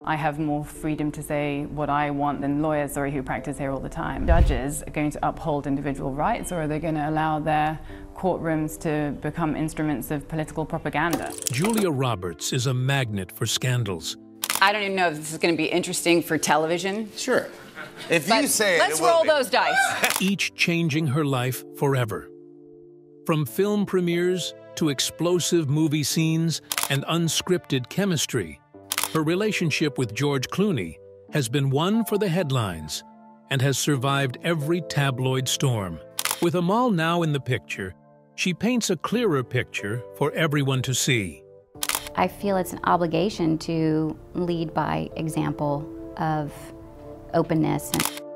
I have more freedom to say what I want than lawyers, who practice here all the time. Judges are going to uphold individual rights, or are they going to allow their courtrooms to become instruments of political propaganda? Julia Roberts is a magnet for scandals. I don't even know if this is going to be interesting for television. Sure. If you say it, let's roll those dice. Each changing her life forever. From film premieres to explosive movie scenes and unscripted chemistry, her relationship with George Clooney has been one for the headlines and has survived every tabloid storm. With Amal now in the picture, she paints a clearer picture for everyone to see. I feel it's an obligation to lead by example of openness.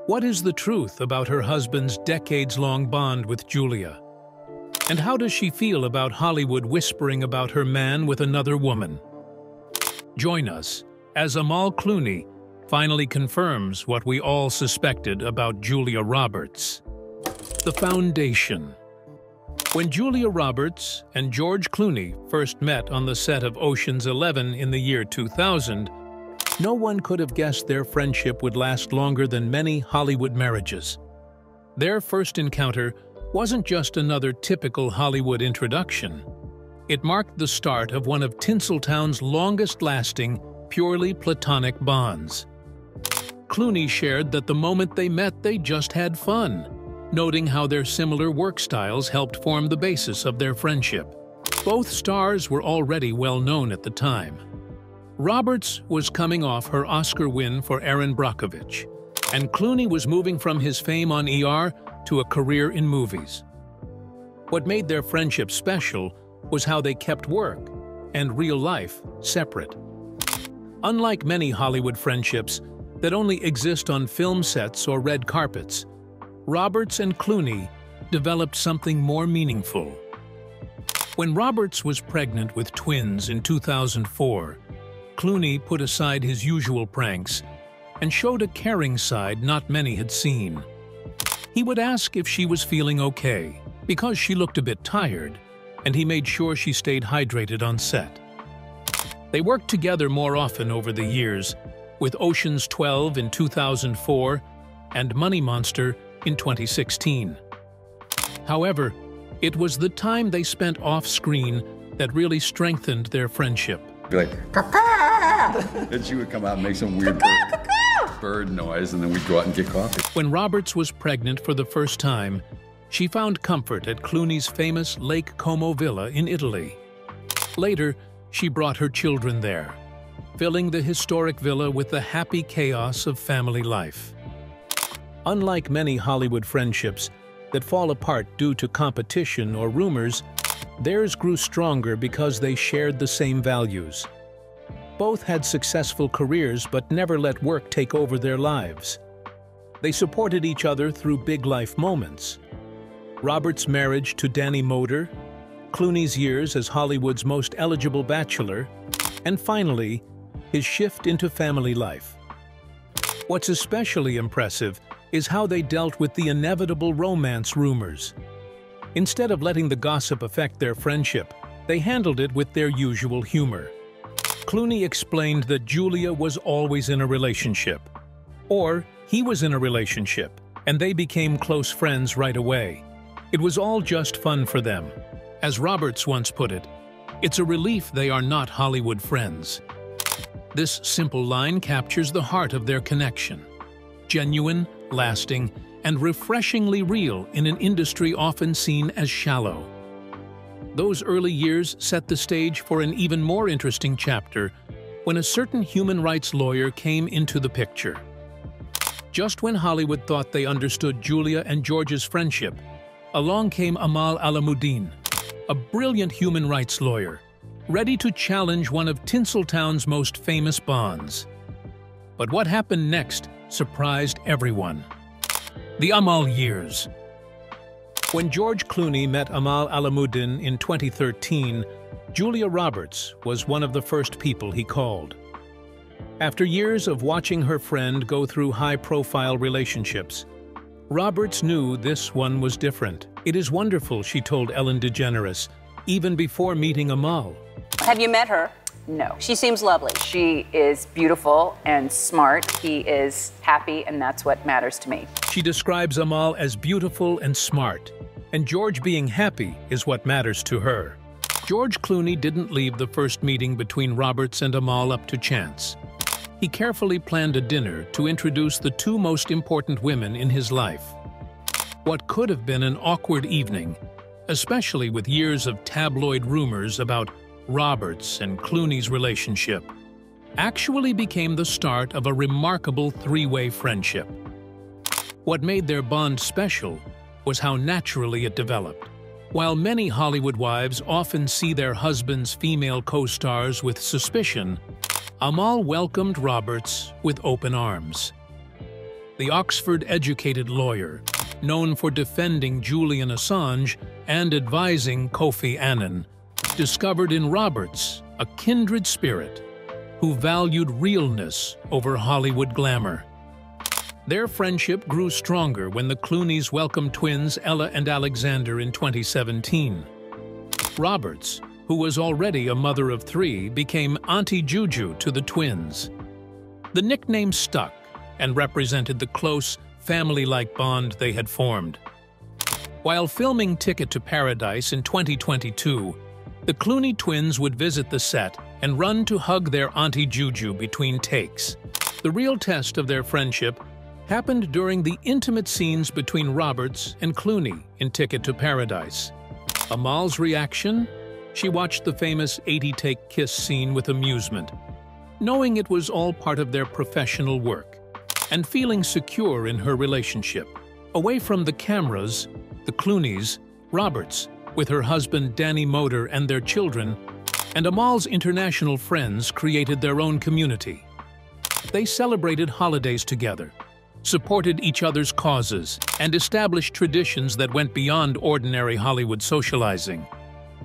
What is the truth about her husband's decades-long bond with Julia? And how does she feel about Hollywood whispering about her man with another woman? Join us as Amal Clooney finally confirms what we all suspected about Julia Roberts. The foundation. When Julia Roberts and George Clooney first met on the set of Ocean's 11 in the year 2000, no one could have guessed their friendship would last longer than many Hollywood marriages. Their first encounter wasn't just another typical Hollywood introduction. It marked the start of one of Tinseltown's longest-lasting, purely platonic bonds. Clooney shared that the moment they met, they just had fun, noting how their similar work styles helped form the basis of their friendship. Both stars were already well-known at the time. Roberts was coming off her Oscar win for Erin Brockovich, and Clooney was moving from his fame on ER to a career in movies. What made their friendship special was how they kept work and real life separate. Unlike many Hollywood friendships that only exist on film sets or red carpets, Roberts and Clooney developed something more meaningful. When Roberts was pregnant with twins in 2004, Clooney put aside his usual pranks and showed a caring side not many had seen. He would ask if she was feeling okay, because she looked a bit tired, and he made sure she stayed hydrated on set. They worked together more often over the years, with Ocean's 12 in 2004 and Money Monster in 2016. However, it was the time they spent off-screen that really strengthened their friendship. Be like, caw-caw! Then she would come out and make some weird bird noise, and then we'd go out and get coffee. When Roberts was pregnant for the first time, she found comfort at Clooney's famous Lake Como villa in Italy. Later, she brought her children there, filling the historic villa with the happy chaos of family life. Unlike many Hollywood friendships that fall apart due to competition or rumors, theirs grew stronger because they shared the same values. Both had successful careers but never let work take over their lives. They supported each other through big life moments. Roberts' marriage to Danny Moder, Clooney's years as Hollywood's most eligible bachelor, and finally, his shift into family life. What's especially impressive is how they dealt with the inevitable romance rumors. Instead of letting the gossip affect their friendship, they handled it with their usual humor. Clooney explained that Julia was always in a relationship, or he was in a relationship, and they became close friends right away. It was all just fun for them. As Roberts once put it, it's a relief they are not Hollywood friends. This simple line captures the heart of their connection. Genuine, lasting, and refreshingly real in an industry often seen as shallow. Those early years set the stage for an even more interesting chapter when a certain human rights lawyer came into the picture. Just when Hollywood thought they understood Julia and George's friendship, along came Amal Clooney, a brilliant human rights lawyer, ready to challenge one of Tinseltown's most famous bonds. But what happened next surprised everyone. The Amal years. When George Clooney met Amal Clooney in 2013, Julia Roberts was one of the first people he called. After years of watching her friend go through high-profile relationships, Roberts knew this one was different. "It is wonderful," she told Ellen DeGeneres, even before meeting Amal. Have you met her? No. She seems lovely. She is beautiful and smart. He is happy, and that's what matters to me. She describes Amal as beautiful and smart, and George being happy is what matters to her. George Clooney didn't leave the first meeting between Roberts and Amal up to chance. He carefully planned a dinner to introduce the two most important women in his life. What could have been an awkward evening, especially with years of tabloid rumors about Roberts and Clooney's relationship, actually became the start of a remarkable three-way friendship. What made their bond special was how naturally it developed. While many Hollywood wives often see their husbands' female co-stars with suspicion, Amal welcomed Roberts with open arms. The Oxford-educated lawyer, known for defending Julian Assange and advising Kofi Annan, discovered in Roberts a kindred spirit who valued realness over Hollywood glamour. Their friendship grew stronger when the Clooneys welcomed twins Ella and Alexander in 2017. Roberts, who was already a mother of three, became Auntie Juju to the twins. The nickname stuck and represented the close, family-like bond they had formed. While filming Ticket to Paradise in 2022, the Clooney twins would visit the set and run to hug their Auntie Juju between takes. The real test of their friendship happened during the intimate scenes between Roberts and Clooney in Ticket to Paradise. Amal's reaction? She watched the famous 80-take kiss scene with amusement, knowing it was all part of their professional work, and feeling secure in her relationship. Away from the cameras, the Clooneys, Roberts, with her husband Danny Moder and their children, and Amal's international friends created their own community. They celebrated holidays together, supported each other's causes, and established traditions that went beyond ordinary Hollywood socializing.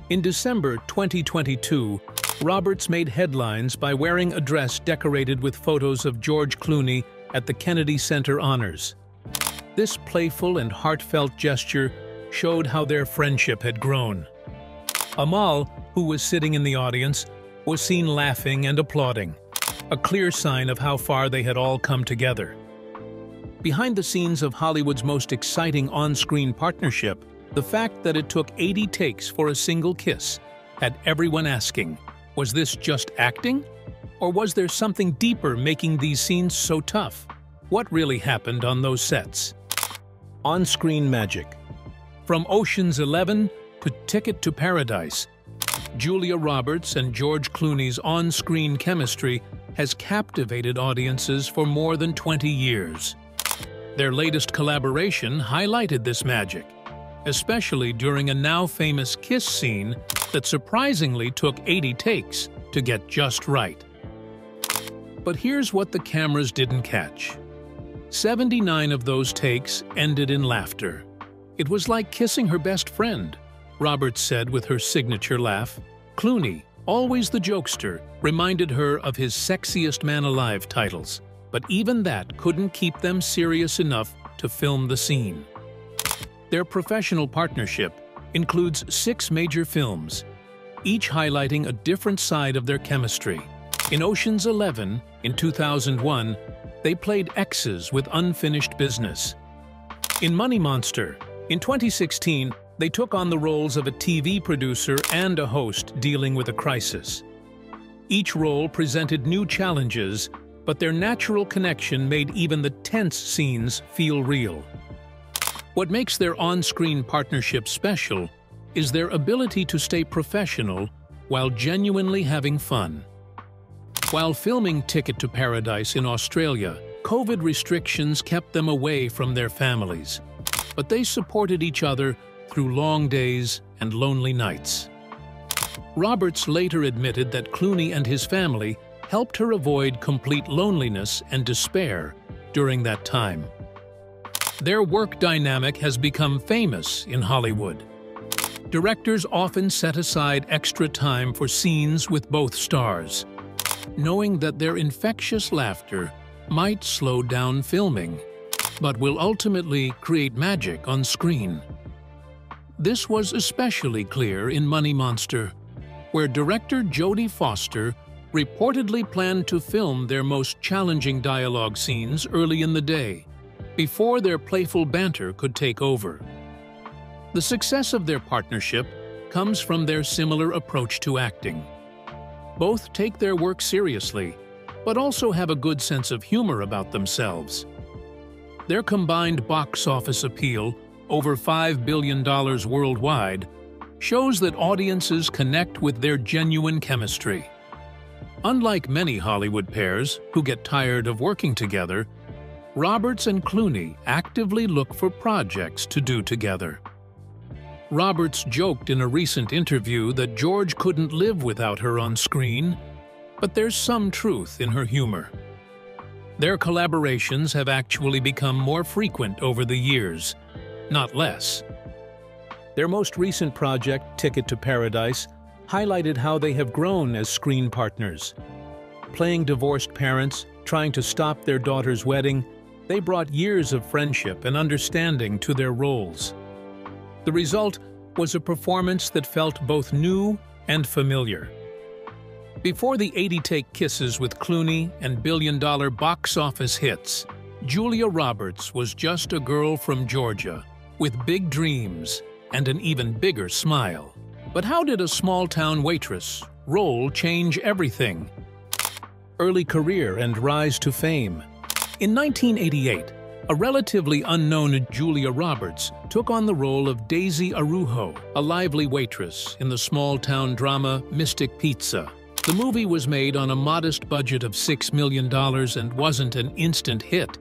In December 2022, Roberts made headlines by wearing a dress decorated with photos of George Clooney at the Kennedy Center Honors. This playful and heartfelt gesture showed how their friendship had grown. Amal, who was sitting in the audience, was seen laughing and applauding, a clear sign of how far they had all come together. Behind the scenes of Hollywood's most exciting on-screen partnership, the fact that it took 80 takes for a single kiss had everyone asking, was this just acting? Or was there something deeper making these scenes so tough? What really happened on those sets? On-screen magic. From Ocean's 11 to Ticket to Paradise, Julia Roberts and George Clooney's on-screen chemistry has captivated audiences for more than 20 years. Their latest collaboration highlighted this magic, especially during a now-famous kiss scene that surprisingly took 80 takes to get just right. But here's what the cameras didn't catch. 79 of those takes ended in laughter. It was like kissing her best friend, Roberts said with her signature laugh. Clooney, always the jokester, reminded her of his Sexiest Man Alive titles, but even that couldn't keep them serious enough to film the scene. Their professional partnership includes 6 major films, each highlighting a different side of their chemistry. In Ocean's 11, in 2001, they played exes with unfinished business. In Money Monster, in 2016, they took on the roles of a TV producer and a host dealing with a crisis. Each role presented new challenges, but their natural connection made even the tense scenes feel real. What makes their on-screen partnership special is their ability to stay professional while genuinely having fun. While filming Ticket to Paradise in Australia, COVID restrictions kept them away from their families, but they supported each other through long days and lonely nights. Roberts later admitted that Clooney and his family helped her avoid complete loneliness and despair during that time. Their work dynamic has become famous in Hollywood. Directors often set aside extra time for scenes with both stars, knowing that their infectious laughter might slow down filming, but will ultimately create magic on screen. This was especially clear in Money Monster, where director Jodie Foster reportedly planned to film their most challenging dialogue scenes early in the day, before their playful banter could take over. The success of their partnership comes from their similar approach to acting. Both take their work seriously, but also have a good sense of humor about themselves. Their combined box office appeal, over $5 billion worldwide, shows that audiences connect with their genuine chemistry. Unlike many Hollywood pairs who get tired of working together, Roberts and Clooney actively look for projects to do together. Roberts joked in a recent interview that George couldn't live without her on screen, but there's some truth in her humor. Their collaborations have actually become more frequent over the years, not less. Their most recent project, Ticket to Paradise, highlighted how they have grown as screen partners. Playing divorced parents, trying to stop their daughter's wedding, they brought years of friendship and understanding to their roles. The result was a performance that felt both new and familiar. Before the 80-take kisses with Clooney and billion-dollar box office hits, Julia Roberts was just a girl from Georgia with big dreams and an even bigger smile. But how did a small-town waitress role change everything? Early career and rise to fame. In 1988, a relatively unknown Julia Roberts took on the role of Daisy Arujo, a lively waitress in the small-town drama Mystic Pizza. The movie was made on a modest budget of $6 million and wasn't an instant hit.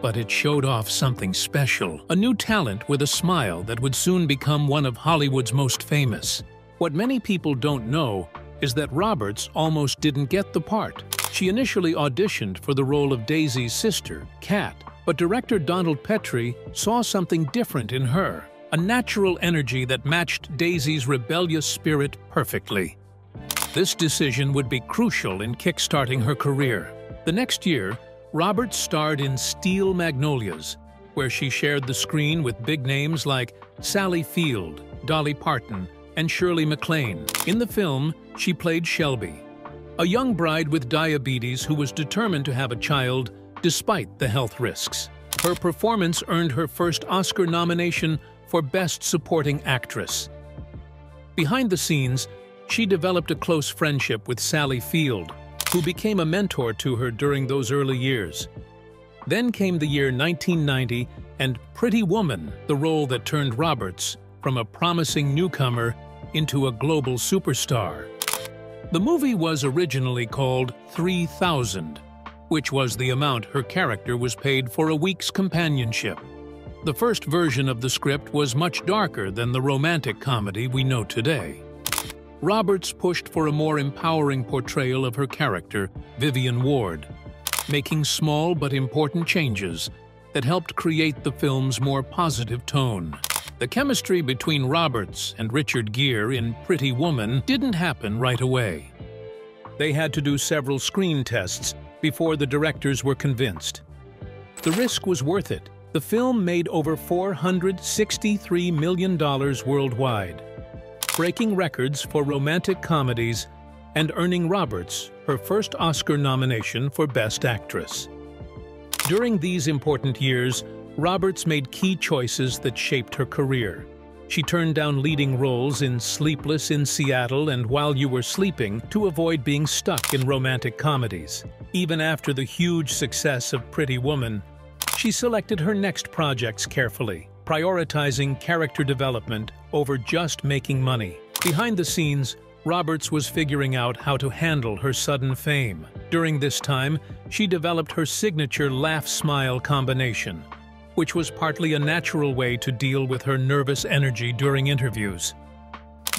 But it showed off something special, a new talent with a smile that would soon become one of Hollywood's most famous. What many people don't know is that Roberts almost didn't get the part. She initially auditioned for the role of Daisy's sister, Kat, but director Donald Petrie saw something different in her, a natural energy that matched Daisy's rebellious spirit perfectly. This decision would be crucial in kickstarting her career. The next year, Roberts starred in Steel Magnolias, where she shared the screen with big names like Sally Field, Dolly Parton, and Shirley MacLaine. In the film, she played Shelby, a young bride with diabetes who was determined to have a child despite the health risks. Her performance earned her first Oscar nomination for Best Supporting Actress. Behind the scenes, she developed a close friendship with Sally Field, who became a mentor to her during those early years. Then came the year 1990 and Pretty Woman, the role that turned Roberts from a promising newcomer into a global superstar. The movie was originally called 3,000, which was the amount her character was paid for a week's companionship. The first version of the script was much darker than the romantic comedy we know today. Roberts pushed for a more empowering portrayal of her character, Vivian Ward, making small but important changes that helped create the film's more positive tone. The chemistry between Roberts and Richard Gere in Pretty Woman didn't happen right away. They had to do several screen tests before the directors were convinced. The risk was worth it. The film made over $463 million worldwide, breaking records for romantic comedies and earning Roberts her first Oscar nomination for Best Actress. During these important years, Roberts made key choices that shaped her career. She turned down leading roles in Sleepless in Seattle and While You Were Sleeping to avoid being stuck in romantic comedies. Even after the huge success of Pretty Woman, she selected her next projects carefully, prioritizing character development over just making money. Behind the scenes, Roberts was figuring out how to handle her sudden fame. During this time, she developed her signature laugh-smile combination, which was partly a natural way to deal with her nervous energy during interviews.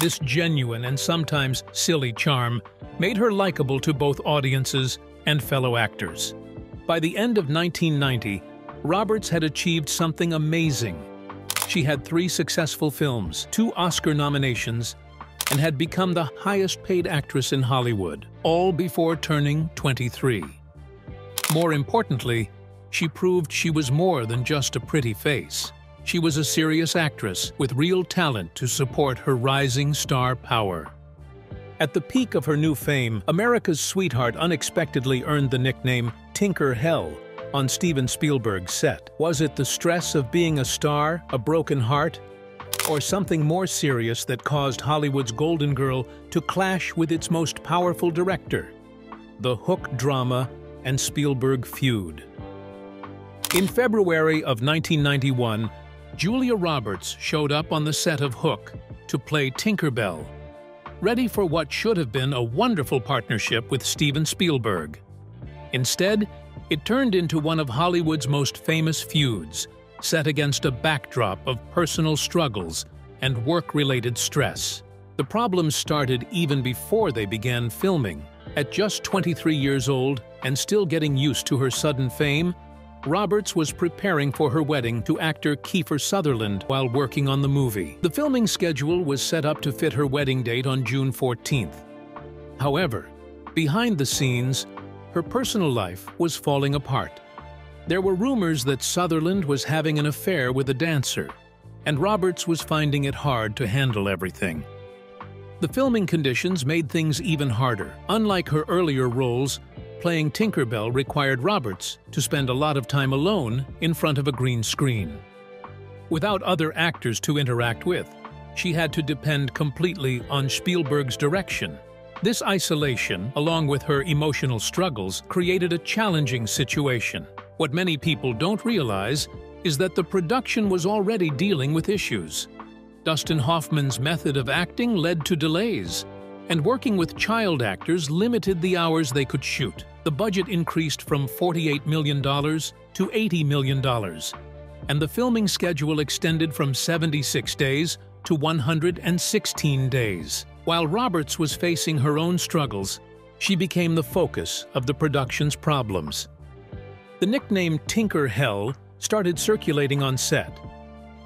This genuine and sometimes silly charm made her likable to both audiences and fellow actors. By the end of 1990, Roberts had achieved something amazing. She had 3 successful films, 2 Oscar nominations, and had become the highest-paid actress in Hollywood, all before turning 23. More importantly, she proved she was more than just a pretty face. She was a serious actress with real talent to support her rising star power. At the peak of her new fame, America's sweetheart unexpectedly earned the nickname Tinker Hell on Steven Spielberg's set. Was it the stress of being a star, a broken heart, or something more serious that caused Hollywood's Golden Girl to clash with its most powerful director? The Hook drama and Spielberg feud. In February of 1991, Julia Roberts showed up on the set of Hook to play Tinkerbell, ready for what should have been a wonderful partnership with Steven Spielberg. Instead, it turned into one of Hollywood's most famous feuds, set against a backdrop of personal struggles and work-related stress. The problems started even before they began filming. At just 23 years old and still getting used to her sudden fame, Roberts was preparing for her wedding to actor Kiefer Sutherland while working on the movie. The filming schedule was set up to fit her wedding date on June 14th. However, behind the scenes, her personal life was falling apart. There were rumors that Sutherland was having an affair with a dancer, and Roberts was finding it hard to handle everything. The filming conditions made things even harder. Unlike her earlier roles, playing Tinkerbell required Roberts to spend a lot of time alone in front of a green screen. Without other actors to interact with, she had to depend completely on Spielberg's direction. This isolation, along with her emotional struggles, created a challenging situation. What many people don't realize is that the production was already dealing with issues. Dustin Hoffman's method of acting led to delays, and working with child actors limited the hours they could shoot. The budget increased from $48 million to $80 million, and the filming schedule extended from 76 days to 116 days. While Roberts was facing her own struggles, she became the focus of the production's problems. The nickname Tinker Hell started circulating on set,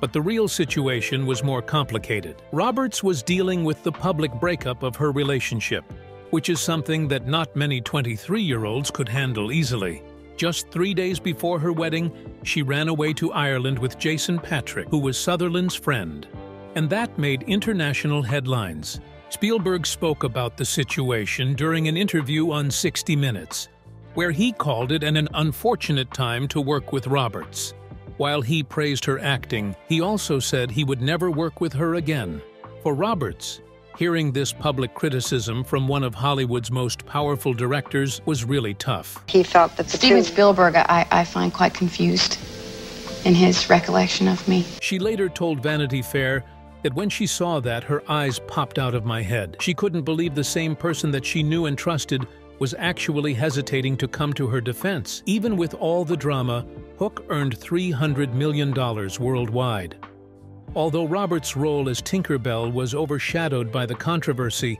but the real situation was more complicated. Roberts was dealing with the public breakup of her relationship, which is something that not many 23-year-olds could handle easily. Just 3 days before her wedding, she ran away to Ireland with Jason Patric, who was Sutherland's friend, and that made international headlines. Spielberg spoke about the situation during an interview on 60 Minutes, where he called it an unfortunate time to work with Roberts. While he praised her acting, he also said he would never work with her again. For Roberts, hearing this public criticism from one of Hollywood's most powerful directors was really tough. He felt that Steven Spielberg, I find quite confused in his recollection of me. She later told Vanity Fair that when she saw that, her eyes popped out of my head. She couldn't believe the same person that she knew and trusted was actually hesitating to come to her defense. Even with all the drama, Hook earned $300 million worldwide. Although Roberts' role as Tinkerbell was overshadowed by the controversy,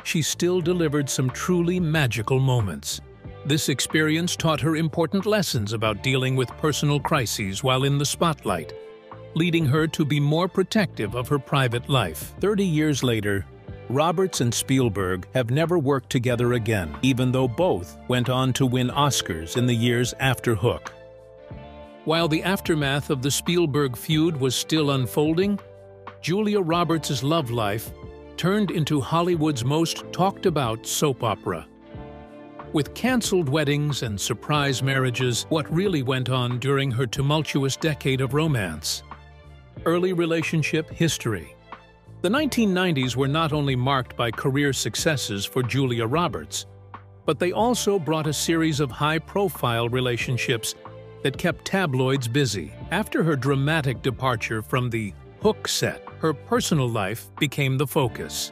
she still delivered some truly magical moments. This experience taught her important lessons about dealing with personal crises while in the spotlight, leading her to be more protective of her private life. 30 years later, Roberts and Spielberg have never worked together again, even though both went on to win Oscars in the years after Hook. While the aftermath of the Spielberg feud was still unfolding, Julia Roberts' love life turned into Hollywood's most talked-about soap opera. With canceled weddings and surprise marriages, what really went on during her tumultuous decade of romance? Early relationship history. The 1990s were not only marked by career successes for Julia Roberts, but they also brought a series of high-profile relationships that kept tabloids busy. After her dramatic departure from the Hook set, her personal life became the focus,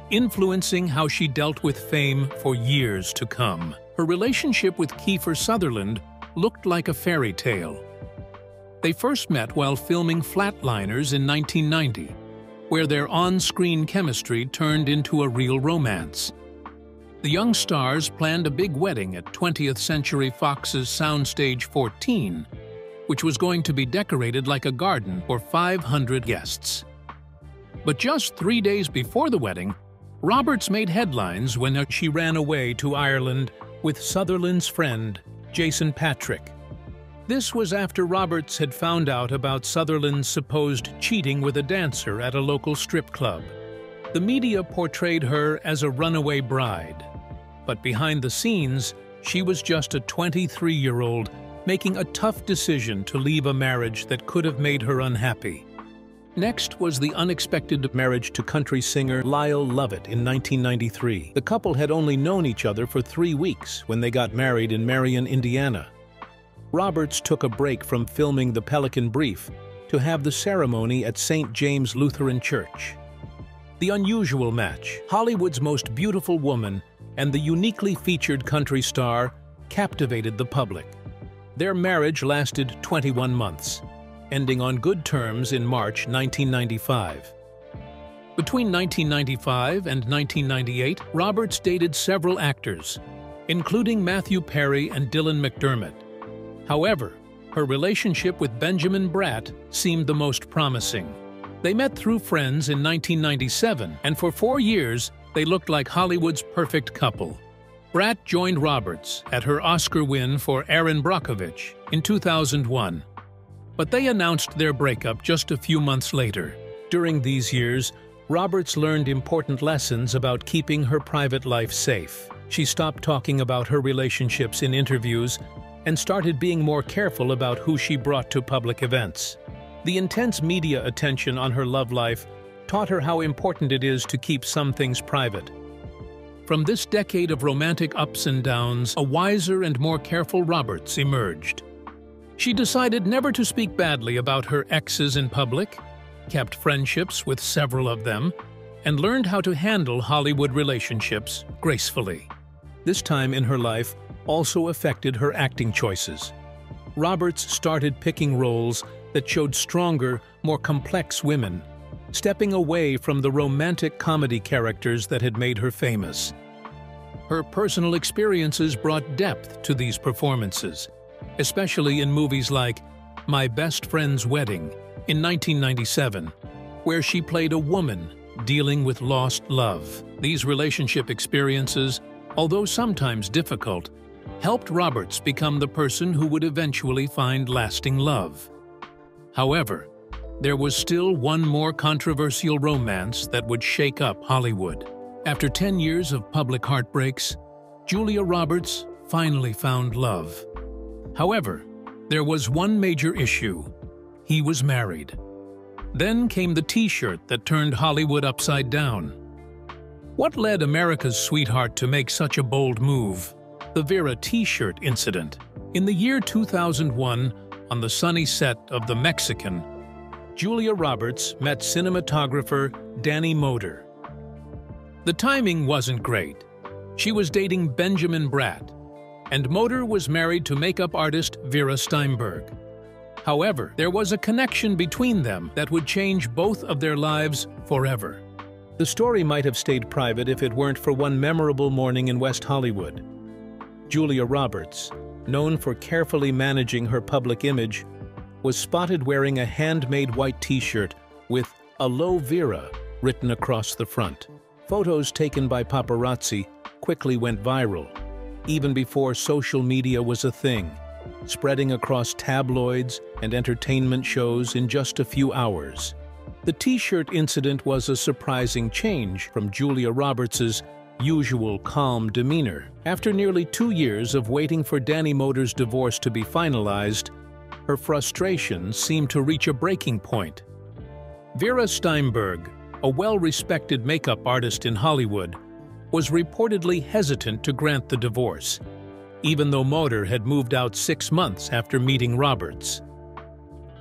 influencing how she dealt with fame for years to come. Her relationship with Kiefer Sutherland looked like a fairy tale. They first met while filming Flatliners in 1990, where their on-screen chemistry turned into a real romance. The young stars planned a big wedding at 20th Century Fox's Soundstage 14, which was going to be decorated like a garden for 500 guests. But just 3 days before the wedding, Roberts made headlines when she ran away to Ireland with Sutherland's friend, Jason Patric. This was after Roberts had found out about Sutherland's supposed cheating with a dancer at a local strip club. The media portrayed her as a runaway bride, but behind the scenes, she was just a 23-year-old making a tough decision to leave a marriage that could have made her unhappy. Next was the unexpected marriage to country singer Lyle Lovett in 1993. The couple had only known each other for 3 weeks when they got married in Marion, Indiana. Roberts took a break from filming The Pelican Brief to have the ceremony at St. James Lutheran Church. The unusual match, Hollywood's most beautiful woman and the uniquely featured country star, captivated the public. Their marriage lasted 21 months, ending on good terms in March 1995. Between 1995 and 1998, Roberts dated several actors, including Matthew Perry and Dylan McDermott. However, her relationship with Benjamin Bratt seemed the most promising. They met through friends in 1997, and for 4 years, they looked like Hollywood's perfect couple. Bratt joined Roberts at her Oscar win for Erin Brockovich in 2001. But they announced their breakup just a few months later. During these years, Roberts learned important lessons about keeping her private life safe. She stopped talking about her relationships in interviews and started being more careful about who she brought to public events. The intense media attention on her love life taught her how important it is to keep some things private. From this decade of romantic ups and downs, a wiser and more careful Roberts emerged. She decided never to speak badly about her exes in public, kept friendships with several of them, and learned how to handle Hollywood relationships gracefully. This time in her life also affected her acting choices. Roberts started picking roles that showed stronger, more complex women, stepping away from the romantic comedy characters that had made her famous. Her personal experiences brought depth to these performances, especially in movies like My Best Friend's Wedding in 1997, where she played a woman dealing with lost love. These relationship experiences, although sometimes difficult, helped Roberts become the person who would eventually find lasting love. However, there was still one more controversial romance that would shake up Hollywood. After 10 years of public heartbreaks, Julia Roberts finally found love. However, there was one major issue. He was married. Then came the T-shirt that turned Hollywood upside down. What led America's sweetheart to make such a bold move? The Vera T-shirt incident. In the year 2001, on the sunny set of The Mexican, Julia Roberts met cinematographer Danny Moder. The timing wasn't great. She was dating Benjamin Bratt, and Moder was married to makeup artist Vera Steinberg. However, there was a connection between them that would change both of their lives forever. The story might have stayed private if it weren't for one memorable morning in West Hollywood. Julia Roberts, known for carefully managing her public image, was spotted wearing a handmade white T-shirt with "Aloe Vera" written across the front. Photos taken by paparazzi quickly went viral, even before social media was a thing, spreading across tabloids and entertainment shows in just a few hours. The T-shirt incident was a surprising change from Julia Roberts's usual calm demeanor. After nearly 2 years of waiting for Danny Moder's divorce to be finalized, her frustration seemed to reach a breaking point. Vera Steinberg, a well-respected makeup artist in Hollywood, was reportedly hesitant to grant the divorce, even though Moder had moved out 6 months after meeting Roberts.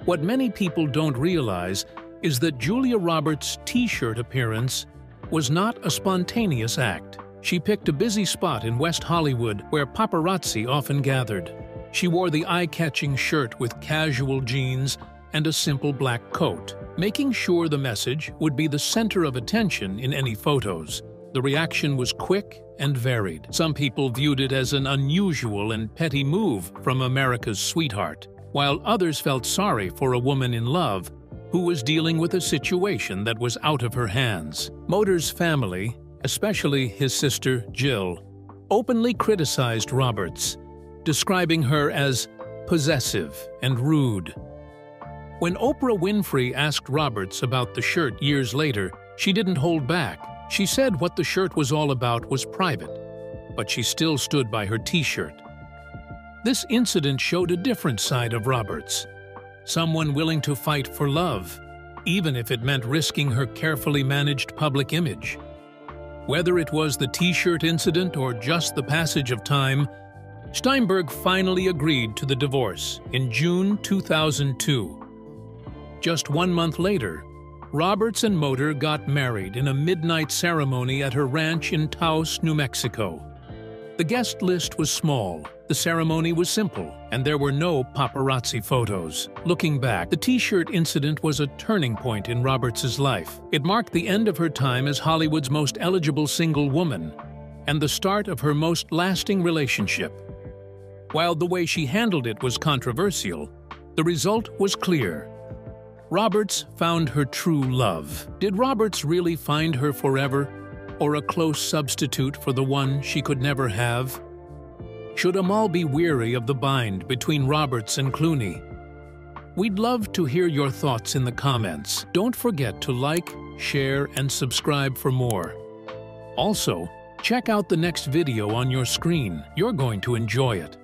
What many people don't realize is that Julia Roberts' T-shirt appearance was not a spontaneous act. She picked a busy spot in West Hollywood where paparazzi often gathered. She wore the eye-catching shirt with casual jeans and a simple black coat, making sure the message would be the center of attention in any photos. The reaction was quick and varied. Some people viewed it as an unusual and petty move from America's sweetheart, while others felt sorry for a woman in love who was dealing with a situation that was out of her hands. Moder's family, especially his sister Jill, openly criticized Roberts, describing her as possessive and rude. When Oprah Winfrey asked Roberts about the shirt years later, She didn't hold back. She said what the shirt was all about was private, but she still stood by her T-shirt. This incident showed a different side of Roberts. Someone willing to fight for love, even if it meant risking her carefully managed public image. Whether it was the T-shirt incident or just the passage of time, Steinberg finally agreed to the divorce in June 2002. Just 1 month later, Roberts and Motor got married in a midnight ceremony at her ranch in Taos, New Mexico. The guest list was small, the ceremony was simple, and there were no paparazzi photos. Looking back, the T-shirt incident was a turning point in Roberts' life. It marked the end of her time as Hollywood's most eligible single woman and the start of her most lasting relationship. While the way she handled it was controversial, the result was clear. Roberts found her true love. Did Roberts really find her forever, or a close substitute for the one she could never have? Should Amal be weary of the bind between Roberts and Clooney? We'd love to hear your thoughts in the comments. Don't forget to like, share, and subscribe for more. Also, check out the next video on your screen. You're going to enjoy it.